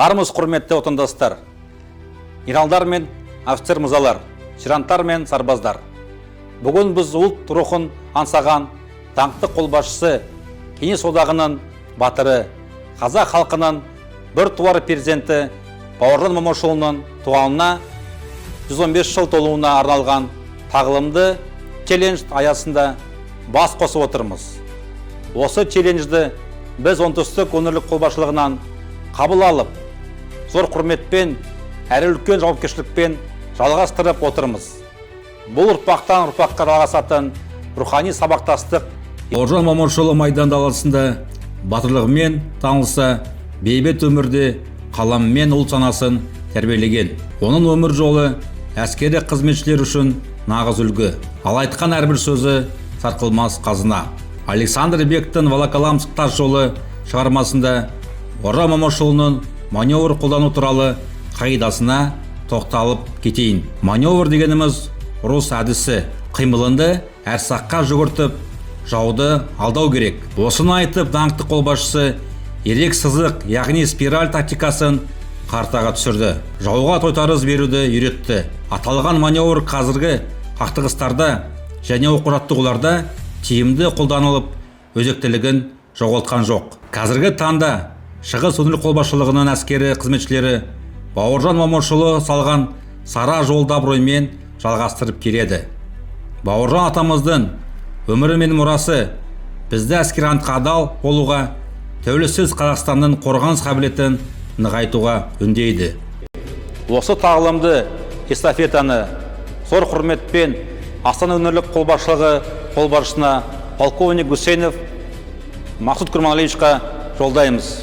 Армыз құрметті отандастар, генералдар мен офицер мырзалар, сержанттар мен сарбаздар. Бүгін біз ұлт рухын аңсаған даңқты қолбасшысы, Кеңес одағының батыры, қазақ халқының бір туар перзенті Бауыржан Момышұлының туғанына 115 жыл толуына арналған тағылымды челлендж аясында бас қосып отырмыз. Осы челленджді біз оңтүстік өңірлік қолбасшылығынан қабыл алып, зор құрметпен, әрі үлкен жауапкершілікпен жалғастырып отырмыз. Бұл ұрпақтан ұрпаққа жалғасатын рухани сабақтастық. Бауыржан Момышұлы майдан даласында батырлығымен танылса, бейбіт өмірде қаламмен ұлт санасын тәрбиелеген. Оның өмір жолы әскери қызметшілер үшін нағыз үлгі. Ал айтқан әрбір сөзі сарқылмас қазына. Александр Бектің Волоколамск тас жолы шығармасында Бауыржан Момышұлының маневр қолдану туралы қағидасына тоқталып кетейін. Маневр дегеніміз ұрыс әдісі. Қимылынды әр саққа жүгіртіп, жауды алдау керек. Осыны айтып, даңқты қолбасшысы ерек сызық, яғни спираль тактикасын қартаға түсірді. Жауға тойтарыс беруді үйретті. Аталған маневр қазіргі қақтығыстарда және оқу-жаттығуларда тиімді қолданылып, өзектілігін жоғалтқан жоқ. Қазіргі таңда Шығыс өңірлік қолбасшылығының әскери қызметшілері Бауыржан Момышұлы салған сара жолды абыроймен жалғастырып келеді. Бауыржан атамыздың өмірі мен мұрасы бізді әскери антқа адал болуға, тәуелсіз Қазақстанның қорғаныс қабілетін нығайтуға үндейді. Осы тағылымды эстафетаны зор құрметпен Астана өңірлік қолбасшылығы қолбасшысына полковник Гусейнов Мақсұт Құрманалиевичқа жолдаймыз.